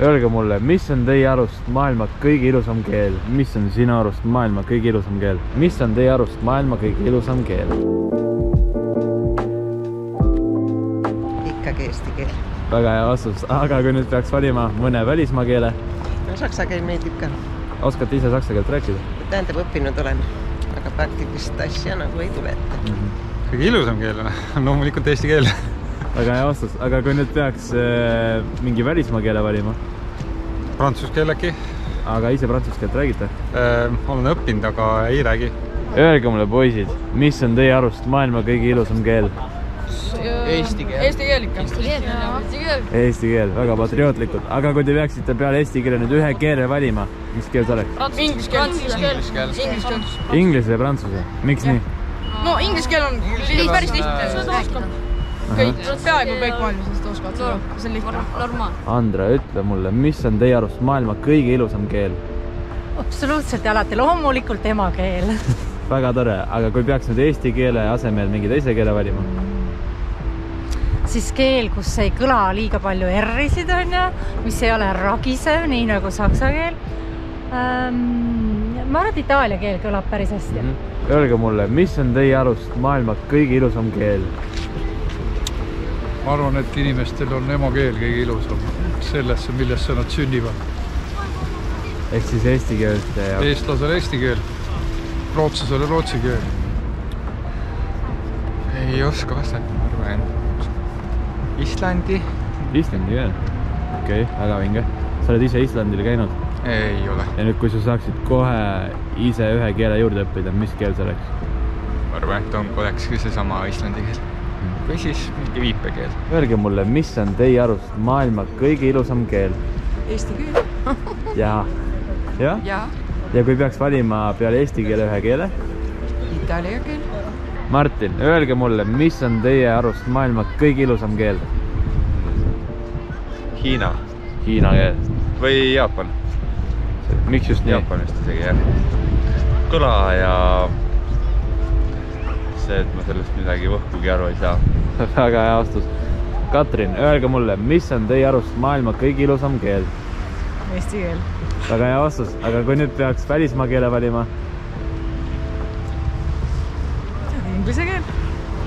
Öelge mulle, mis on teie arust maailma kõige ilusam keel? Mis on sinu arust maailma kõige ilusam keel? Mis on teie arust maailma kõige ilusam keel? Ikkagi eesti keel. Väga hea vastus, aga kui nüüd peaks valima mõne välismaa keele? No, saksa keel meeldib ka. Oskate ise saksa keelt rääkida? Tähendab õppinud olen, aga praktilist asja nagu ei tule ette. Kõige ilusam keel on loomulikult eesti keel. Väga hea vastus, aga kui nüüd peaks mingi välismaa keele valima? Prantsuse keel äkki. Aga ise prantsuse keelt räägite? Olen õppinud, aga ei räägi. Öelge mulle, poisid, mis on teie arust maailma kõige ilusam keel? Eesti keel. Eesti keel ikka. Eesti keel, väga patriootlikud. Aga kui te peaksite peale eesti keele nüüd ühe keele valima, mis keel see oleks? Inglise keel. Inglise ja prantsuse. Miks nii? No inglise keel on päris lihtne. Peaaegu kõik maailmas seda oskavad seda. See on lihtne. Normaal. Andra, ütle mulle, mis on teie arust maailma kõige ilusam keel? Absoluutselt ja alati loomulikult emakeel. Väga tore, aga kui peaks nüüd eesti keele asemel mingi teise keele valima? Siis keel, kus ei kõla liiga palju R-isid on ja, mis ei ole ragisev, nii nagu saksa keel. Ma arvan, et itaalia keel kõlab päris hästi. Öelge mulle, mis on teie arust maailma kõige ilusam keel? Ma arvan, et inimestel on emakeel kõige ilusam sellesse, millesse nad sünnivad. Ehk siis eesti keelt ja... Eestlasel eesti keel, rootslasel rootsi keel. Ei oska vastata, ma arvan. Islandi? Islandi keel? Okei, väga vinge. Sa oled ise Islandil käinud? Ei ole. Ja nüüd, kui sa saaksid kohe ise ühe keele juurde õppida, mis keel see oleks? Ma arvan, et olekski seesama islandi keel. Või siis mingi viipekeel. Öelge mulle, mis on teie arust maailma kõige ilusam keel? Eesti keel. Ja. Ja? Ja kui peaks valima peale eesti keele ühe keele? Itaalia keel. Martin, öelge mulle, mis on teie arust maailma kõige ilusam keel? Hiina. Hiina keel. Või Jaapan. Miks just nii? Jaapanist isegi, jah. Kõla ja see, et ma sellest midagi võhkugi aru ei saa. Väga hea vastus. Katrin, öelge mulle, mis on teie arust maailma kõige ilusam keel? Eesti keel. Väga hea vastus, aga kui nüüd peaks välismaa keele valima? Inglise keel.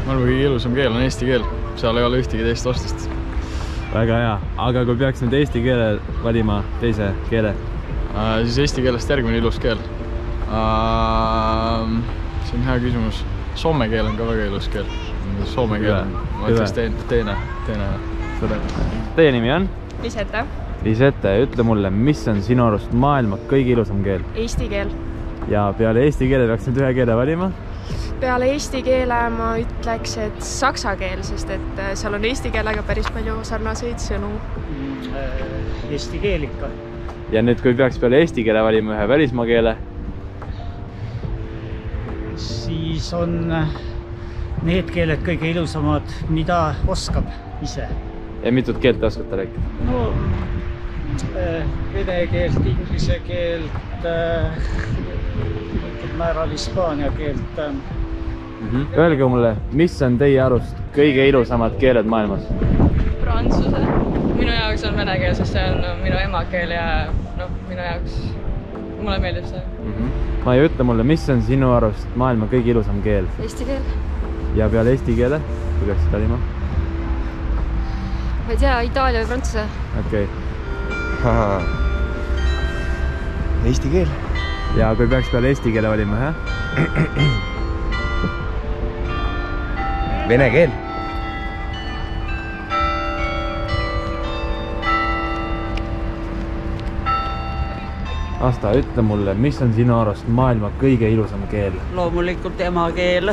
Maailma kõige ilusam keel on eesti keel. Seal ei ole ühtegi teist vastust. Väga hea, aga kui peaks nüüd eesti keele valima teise keele? Siis eesti keelest järgmine ilus keel. See on hea küsimus. Soome keel on ka väga ilus keel. Soome keel on, ma ütleks teine. Teie nimi on? Lisette. Lisette, ütle mulle, mis on sinu arust maailma kõige ilusam keel? Eesti keel. Ja peale eesti keele peaks nüüd ühe keele valima? Peale eesti keele ma ütleks, et saksa keel, sest et seal on eesti keelega päris palju sarnaseid sõnu. Eesti keel ikka. Ja nüüd, kui peaks peale eesti keele valima ühe välismaa keele? Siis on need keeled kõige ilusamad, mida oskab ise. Ja mitut keelt te oskate rääkida? No, vene keelt, inglise keelt, määral hispaania keelt. Öelge mulle, mis on teie arust kõige ilusamad keeled maailmas? Prantsuse. Minu jaoks on vene keel, sest see on minu emakeel ja minu jaoks mulle meeldib see. Ma ei ütle mulle, mis on sinu arust maailma kõige ilusam keel? Eesti keel. Ja peale eesti keele, kui peaksid valima? Ma ei tea, Itaalia või Prantsuse. Okei. Eesti keel. Ja kui peaks peale eesti keele valima, jah? Vene keel. Asta, ütle mulle, mis on sinu arust maailma kõige ilusam keel? Loomulikult emakeel.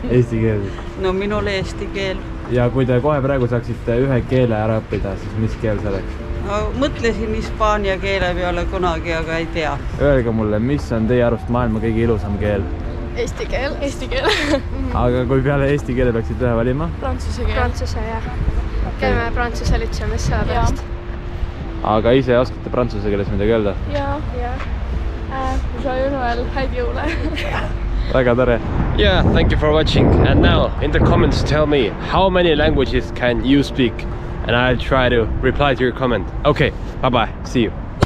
Eesti keel? No minul eesti keel. Ja kui te kohe praegu saaksite ühe keele ära õppida, siis mis keel see oleks? No, mõtlesin hispaania keele peale kunagi, aga ei tea. Öelge mulle, mis on teie arust maailma kõige ilusam keel? Eesti keel. Eesti keel. Aga kui peale eesti keele peaksid ühe valima? Prantsuse keel. Prantsuse, jah. Käime Prantsuse lütsemis selle pärast. Aga ise oskate prantsuse keeles midagi öelda? Jaa. Joyeux Noël, häid jõule. Väga tore. Yeah, thank you for watching. And now, in the comments, tell me, how many languages can you speak? and I'll try to reply to your comment. Okay, bye-bye. See you.